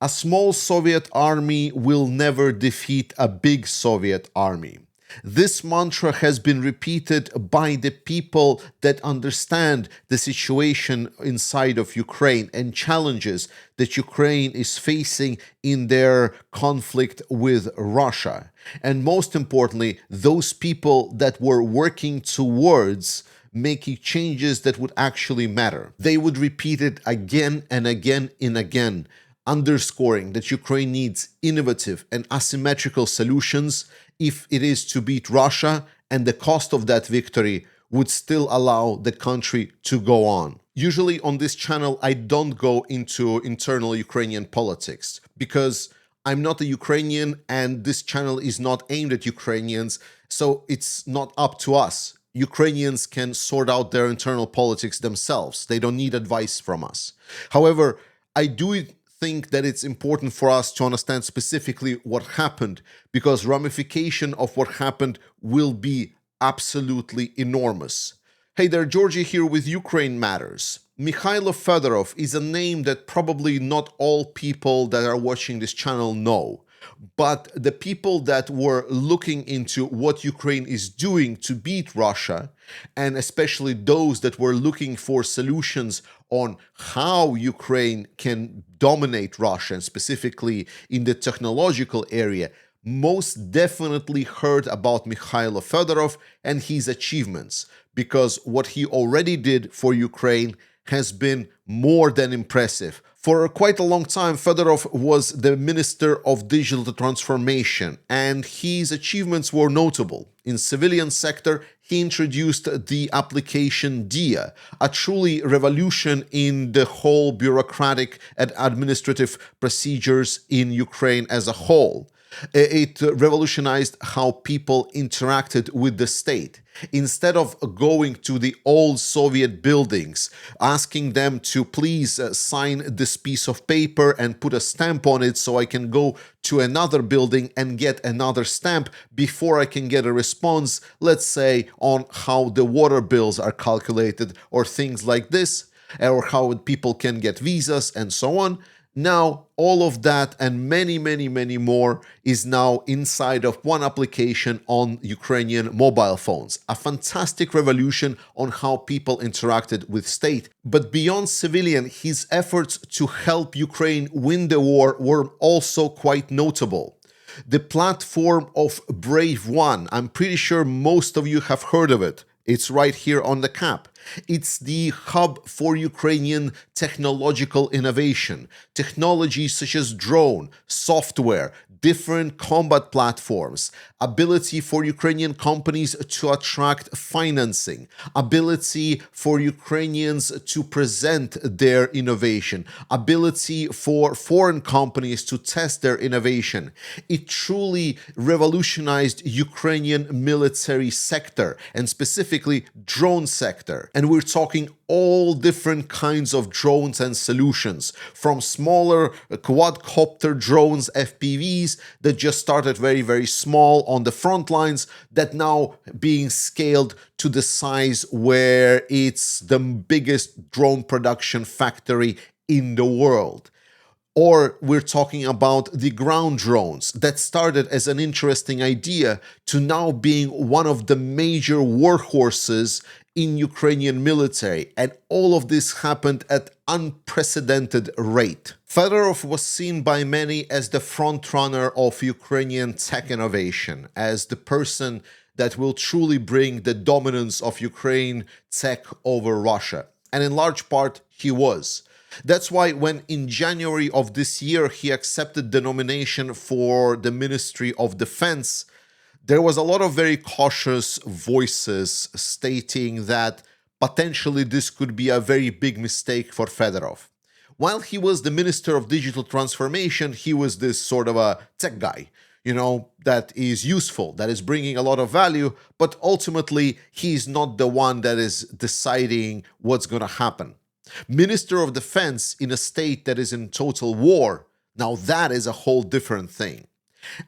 A small Soviet army will never defeat a big Soviet army. This mantra has been repeated by the people that understand the situation inside of Ukraine and challenges that Ukraine is facing in their conflict with Russia. And most importantly, those people that were working towards making changes that would actually matter. They would repeat it again and again and again, underscoring that Ukraine needs innovative and asymmetrical solutions if it is to beat Russia, and the cost of that victory would still allow the country to go on. Usually on this channel, I don't go into internal Ukrainian politics because I'm not a Ukrainian and this channel is not aimed at Ukrainians, so it's not up to us. Ukrainians can sort out their internal politics themselves. They don't need advice from us. However, I do think that it's important for us to understand specifically what happened, because ramification of what happened will be absolutely enormous. Hey there, Georgie here with Ukraine Matters. Mikhailo Fedorov is a name that probably not all people that are watching this channel know. But the people that were looking into what Ukraine is doing to beat Russia, and especially those that were looking for solutions on how Ukraine can dominate Russia, and specifically in the technological area, most definitely heard about Mikhailo Fedorov and his achievements, because what he already did for Ukraine has been more than impressive. For quite a long time, Fedorov was the Minister of Digital Transformation, and his achievements were notable. In civilian sector, he introduced the application DIA, a truly revolution in the whole bureaucratic and administrative procedures in Ukraine as a whole. It revolutionized how people interacted with the state. Instead of going to the old Soviet buildings, asking them to please sign this piece of paper and put a stamp on it so I can go to another building and get another stamp before I can get a response, let's say, on how the water bills are calculated or things like this, or how people can get visas and so on. Now, all of that and many, many, many more is now inside of one application on Ukrainian mobile phones. A fantastic revolution on how people interacted with state. But beyond civilian, his efforts to help Ukraine win the war were also quite notable. The platform of Brave One, I'm pretty sure most of you have heard of it. It's right here on the cap. It's the hub for Ukrainian technological innovation. Technologies such as drone, software, different combat platforms, ability for Ukrainian companies to attract financing, ability for Ukrainians to present their innovation, ability for foreign companies to test their innovation. It truly revolutionized Ukrainian military sector, and specifically drone sector. And we're talking all different kinds of drones and solutions, from smaller quadcopter drones, FPVs, that just started very, very small on the front lines, that now being scaled to the size where it's the biggest drone production factory in the world. Or we're talking about the ground drones that started as an interesting idea to now being one of the major workhorses in Ukrainian military, and all of this happened at unprecedented rate. Fedorov was seen by many as the frontrunner of Ukrainian tech innovation, as the person that will truly bring the dominance of Ukraine tech over Russia. And in large part, he was. That's why when in January of this year he accepted the nomination for the Ministry of Defense, there was a lot of very cautious voices stating that potentially this could be a very big mistake for Fedorov. While he was the Minister of Digital Transformation, he was this sort of a tech guy, that is useful, that is bringing a lot of value, but ultimately he's not the one that is deciding what's going to happen. Minister of Defense in a state that is in total war, now that is a whole different thing.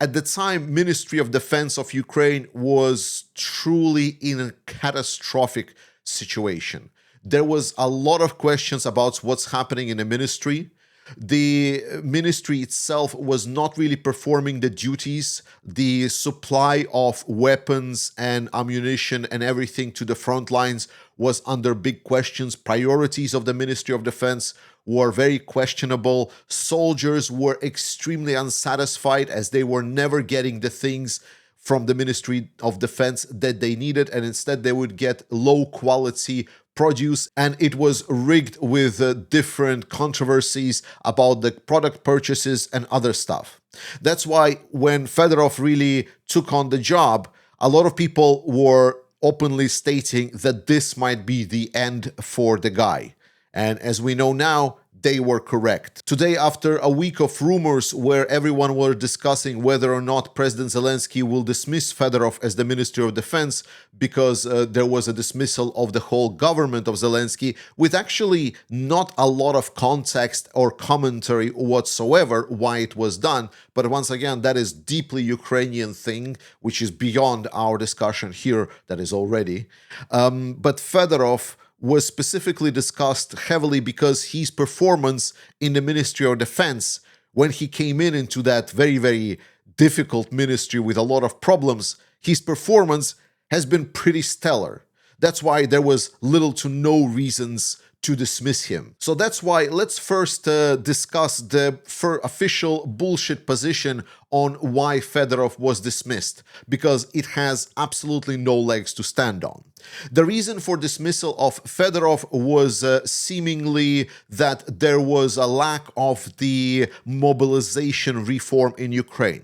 At the time, Ministry of Defense of Ukraine was truly in a catastrophic situation. There was a lot of questions about what's happening in the ministry. The ministry itself was not really performing the duties. The supply of weapons and ammunition and everything to the front lines was under big questions. Priorities of the Ministry of Defense were very questionable. Soldiers were extremely unsatisfied as they were never getting the things from the Ministry of Defense that they needed, and instead they would get low quality produce, and it was rigged with different controversies about the product purchases and other stuff. That's why when Fedorov really took on the job, a lot of people were openly stating that this might be the end for the guy. And as we know now, they were correct. Today, after a week of rumors where everyone were discussing whether or not President Zelensky will dismiss Fedorov as the Minister of Defense because there was a dismissal of the whole government of Zelensky with actually not a lot of context or commentary whatsoever why it was done. But once again, that is deeply Ukrainian thing, which is beyond our discussion here, that is already. But Fedorov was specifically discussed heavily because his performance in the Ministry of Defense, when he came into that very, very difficult ministry with a lot of problems, his performance has been pretty stellar. That's why there was little to no reasons to dismiss him. So that's why let's first discuss the official bullshit position on why Fedorov was dismissed, because it has absolutely no legs to stand on. The reason for dismissal of Fedorov was seemingly that there was a lack of the mobilization reform in Ukraine.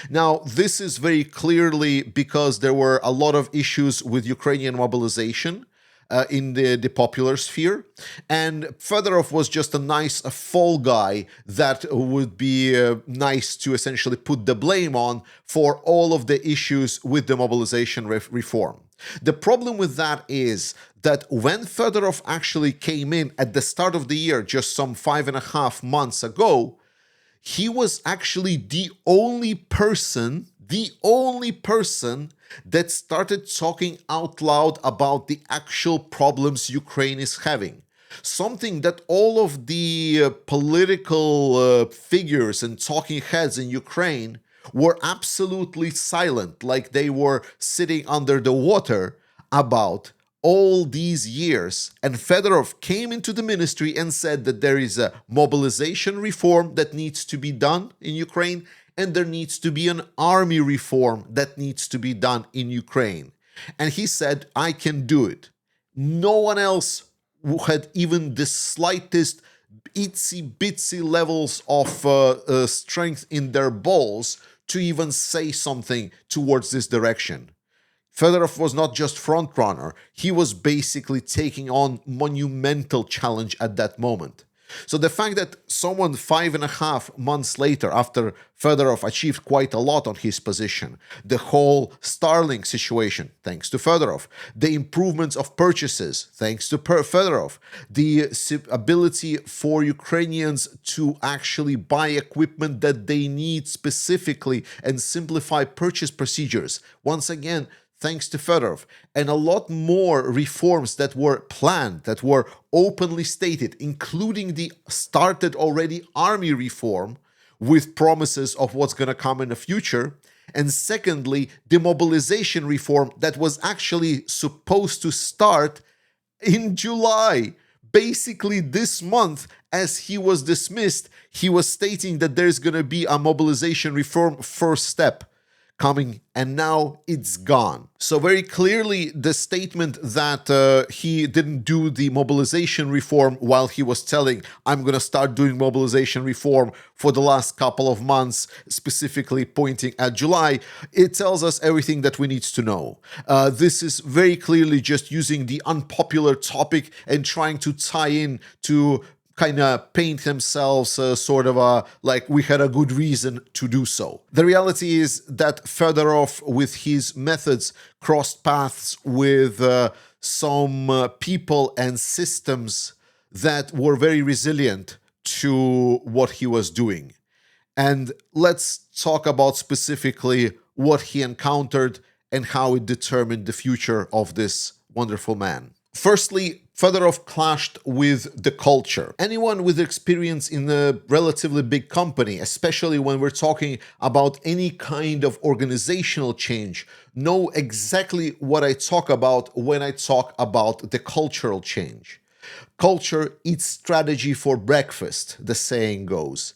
Now, this is very clearly because there were a lot of issues with Ukrainian mobilization in the popular sphere, and Fedorov was just a nice fall guy that would be nice to essentially put the blame on for all of the issues with the mobilization reform. The problem with that is that when Fedorov actually came in at the start of the year, just some 5.5 months ago, he was actually the only person that started talking out loud about the actual problems Ukraine is having. Something that all of the political figures and talking heads in Ukraine were absolutely silent, like they were sitting under the water about all these years. And Fedorov came into the ministry and said that there is a mobilization reform that needs to be done in Ukraine, and there needs to be an army reform that needs to be done in Ukraine. And he said, I can do it. No one else who had even the slightest itsy-bitsy levels of strength in their balls to even say something towards this direction. Fedorov was not just frontrunner, he was basically taking on monumental challenge at that moment. So the fact that someone 5.5 months later, after Fedorov achieved quite a lot on his position, the whole Starlink situation, thanks to Fedorov, the improvements of purchases, thanks to Fedorov, the ability for Ukrainians to actually buy equipment that they need specifically and simplify purchase procedures, once again, thanks to Fedorov, and a lot more reforms that were planned, that were openly stated, including the started already army reform with promises of what's going to come in the future. And secondly, the mobilization reform that was actually supposed to start in July. Basically this month, as he was dismissed, he was stating that there's going to be a mobilization reform first step coming, and now it's gone. So very clearly the statement that he didn't do the mobilization reform while he was telling, I'm going to start doing mobilization reform for the last couple of months, specifically pointing at July, it tells us everything that we need to know. This is very clearly just using the unpopular topic and trying to tie in to kind of paint themselves like we had a good reason to do so. The reality is that Fedorov, with his methods, crossed paths with some people and systems that were very resilient to what he was doing. And let's talk about specifically what he encountered and how it determined the future of this wonderful man. Firstly, Fedorov clashed with the culture. Anyone with experience in a relatively big company, especially when we're talking about any kind of organizational change, know exactly what I talk about when I talk about the cultural change. Culture eats strategy for breakfast, the saying goes.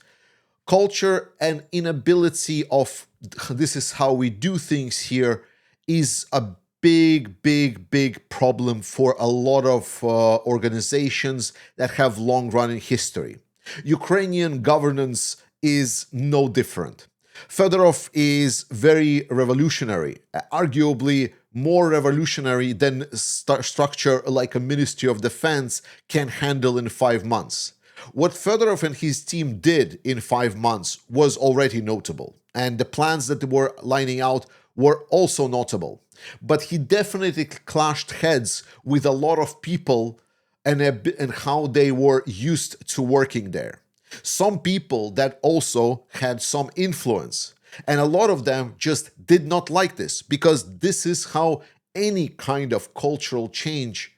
Culture and inability of this is how we do things here is a big problem for a lot of organizations that have long running history. Ukrainian governance is no different. Fedorov is very revolutionary, arguably more revolutionary than structure like a Ministry of Defense can handle in 5 months. What Fedorov and his team did in 5 months was already notable, and the plans that were lining out were also notable. But he definitely clashed heads with a lot of people and how they were used to working there. Some people that also had some influence, and a lot of them just did not like this because this is how any kind of cultural change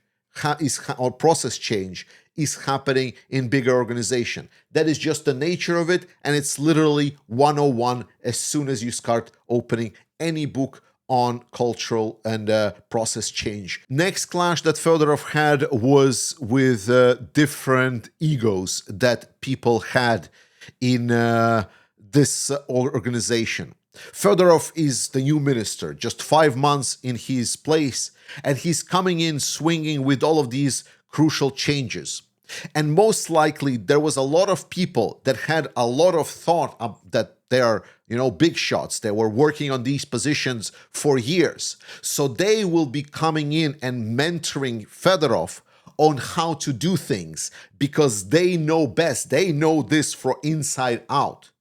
or process change is happening in bigger organization. That is just the nature of it, and it's literally 101 as soon as you start opening any book on cultural and process change. Next clash that Fedorov had was with different egos that people had in this organization. Fedorov is the new minister, just 5 months in his place, and he's coming in swinging with all of these crucial changes. And most likely there was a lot of people that had a lot of thought that they are, big shots. They were working on these positions for years. So they will be coming in and mentoring Fedorov on how to do things because they know best. They know this from inside out.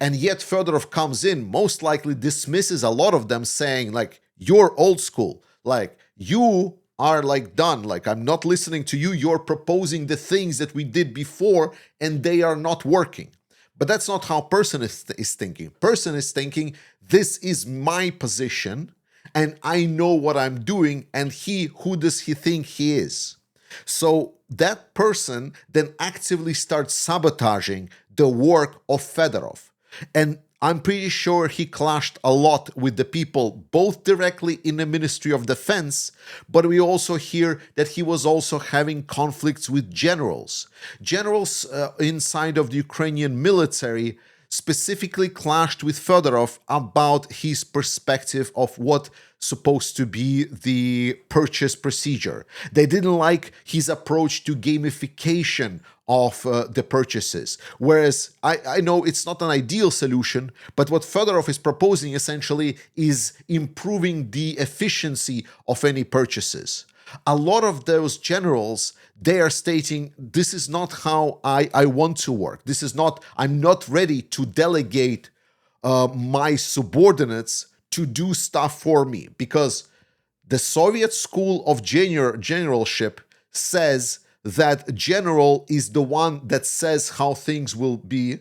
And yet Fedorov comes in, most likely dismisses a lot of them saying like, you're old school. Like you are like done. Like I'm not listening to you. You're proposing the things that we did before and they are not working. But that's not how person is thinking. Person is thinking, this is my position and I know what I'm doing. And who does he think he is? So that person then actively starts sabotaging the work of Fedorov. And I'm pretty sure he clashed a lot with the people, both directly in the Ministry of Defense, but we also hear that he was also having conflicts with generals. Generals inside of the Ukrainian military specifically clashed with Fedorov about his perspective of what supposed to be the purchase procedure. They didn't like his approach to gamification of the purchases. Whereas I know it's not an ideal solution, but what Fedorov is proposing essentially is improving the efficiency of any purchases. A lot of those generals, they are stating, this is not how I want to work. I'm not ready to delegate my subordinates to do stuff for me because the Soviet school of generalship says that general is the one that says how things will be,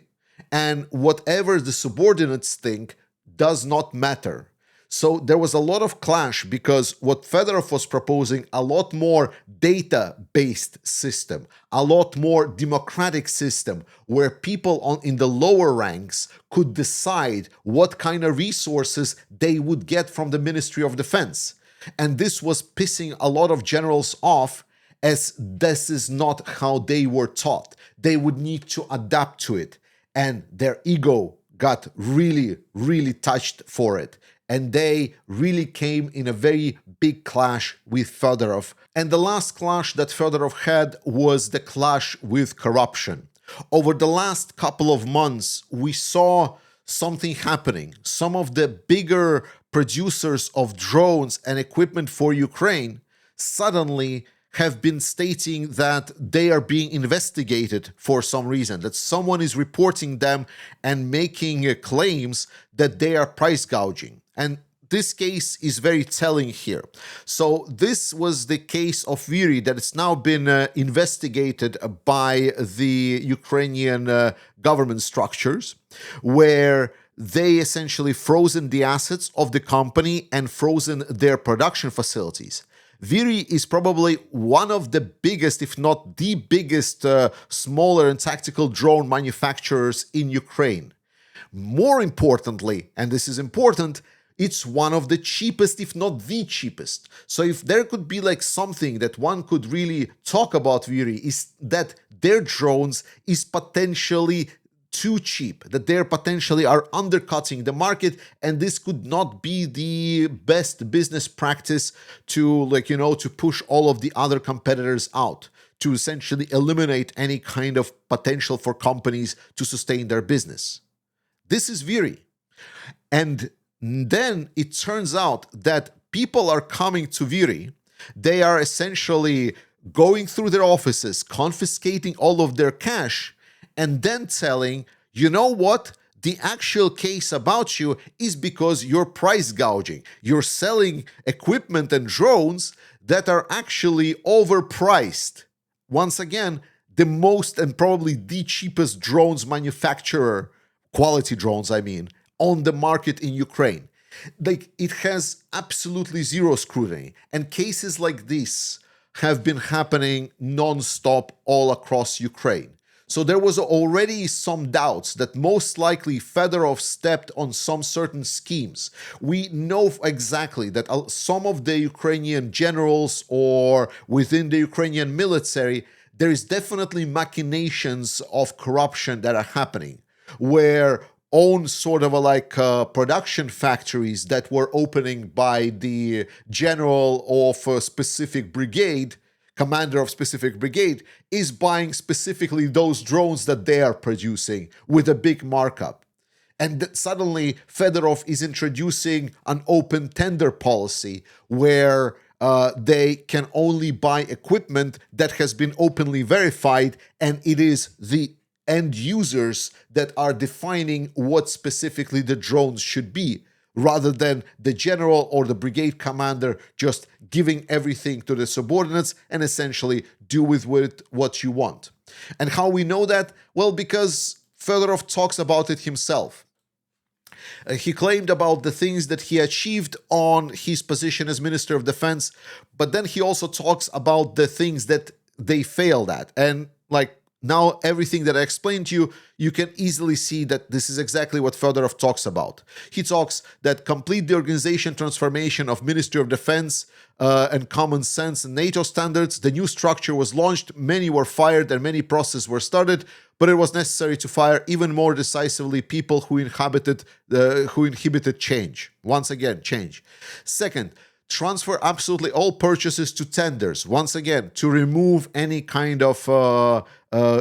and whatever the subordinates think does not matter. So there was a lot of clash because what Fedorov was proposing, a lot more data-based system, a lot more democratic system where people in the lower ranks could decide what kind of resources they would get from the Ministry of Defense. And this was pissing a lot of generals off as this is not how they were taught. They would need to adapt to it. And their ego got really touched for it. And they really came in a very big clash with Fedorov. And the last clash that Fedorov had was the clash with corruption. Over the last couple of months, we saw something happening. Some of the bigger producers of drones and equipment for Ukraine suddenly have been stating that they are being investigated for some reason, that someone is reporting them and making claims that they are price gouging. And this case is very telling here. So this was the case of Viri that has now been investigated by the Ukrainian government structures, where they essentially frozen the assets of the company and frozen their production facilities. VIRI is probably one of the biggest, if not the biggest, smaller and tactical drone manufacturers in Ukraine. More importantly, and this is important, it's one of the cheapest, if not the cheapest. So if there could be like something that one could really talk about VIRI, is that their drones is potentially too cheap, that they potentially are undercutting the market, and this could not be the best business practice to to push all of the other competitors out, to essentially eliminate any kind of potential for companies to sustain their business. This is VIRI. And then it turns out that people are coming to VIRI, they are essentially going through their offices, confiscating all of their cash, and then telling, you know what? The actual case about you is because you're price gouging. You're selling equipment and drones that are actually overpriced. Once again, the most and probably the cheapest drones manufacturer, quality drones, I mean, on the market in Ukraine. Like, it has absolutely zero scrutiny. And cases like this have been happening non-stop all across Ukraine. So there was already some doubts that most likely Fedorov stepped on some certain schemes. We know exactly that some of the Ukrainian generals or within the Ukrainian military, there is definitely machinations of corruption that are happening, where own sort of production factories that were opening by the general of a specific brigade, commander of specific brigade, is buying specifically those drones that they are producing with a big markup. And that suddenly Fedorov is introducing an open tender policy where they can only buy equipment that has been openly verified, and it is the end users that are defining what specifically the drones should be, rather than the general or the brigade commander just giving everything to the subordinates and essentially do with what you want. And how we know that? Well, because Fedorov talks about it himself. He claimed about the things that he achieved on his position as Minister of Defense, but then he also talks about the things that they failed at. And now, everything that I explained to you, you can easily see that this is exactly what Fedorov talks about. He talks that complete the organization transformation of Ministry of Defense and common sense and NATO standards. The new structure was launched, many were fired, and many processes were started, but it was necessary to fire even more decisively people who inhibited change. Once again, change. Second, transfer absolutely all purchases to tenders, once again, to remove any kind of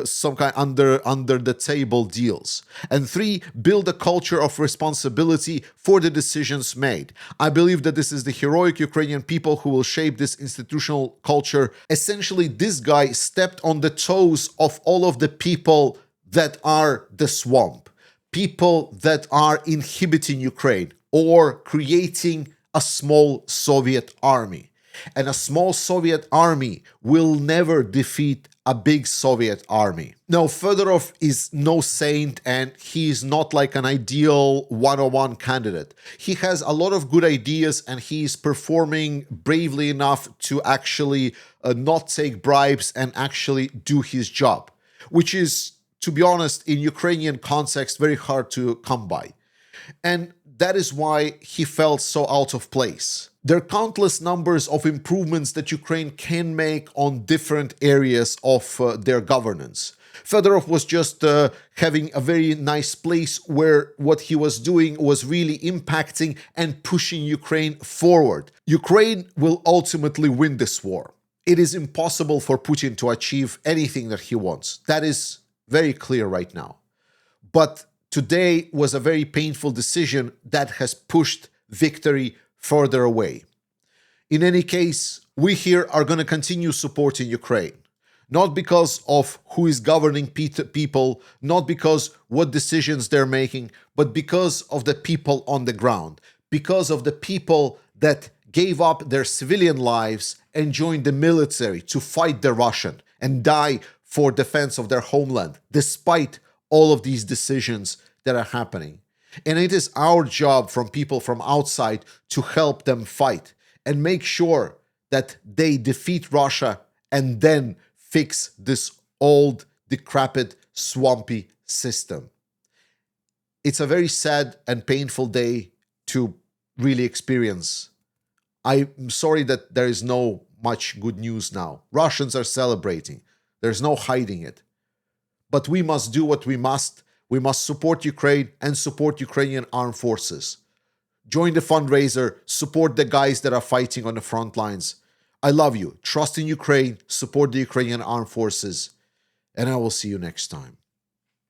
some kind under the table deals. And three, build a culture of responsibility for the decisions made. I believe that this is the heroic Ukrainian people who will shape this institutional culture. Essentially, this guy stepped on the toes of all of the people that are the swamp, people that are inhibiting Ukraine or creating a small Soviet army. And a small Soviet army will never defeat a big Soviet army. Now, Fedorov is no saint, and he is not like an ideal 101 candidate. He has a lot of good ideas, and he is performing bravely enough to actually not take bribes and actually do his job, which is, to be honest, in Ukrainian context, very hard to come by. And that is why he felt so out of place. There are countless numbers of improvements that Ukraine can make on different areas of their governance. Fedorov was just having a very nice place where what he was doing was really impacting and pushing Ukraine forward. Ukraine will ultimately win this war. It is impossible for Putin to achieve anything that he wants. That is very clear right now. But today was a very painful decision that has pushed victory further away. In any case, we here are going to continue supporting Ukraine. Not because of who is governing people, not because what decisions they're making, but because of the people on the ground. Because of the people that gave up their civilian lives and joined the military to fight the Russian and die for defense of their homeland, despite all of these decisions that are happening. And it is our job from people from outside to help them fight and make sure that they defeat Russia and then fix this old, decrepit, swampy system. It's a very sad and painful day to really experience. I'm sorry that there is no much good news now. Russians are celebrating. There's no hiding it. But we must do what we must. We must support Ukraine and support Ukrainian armed forces. Join the fundraiser. Support the guys that are fighting on the front lines. I love you. Trust in Ukraine. Support the Ukrainian armed forces. And I will see you next time.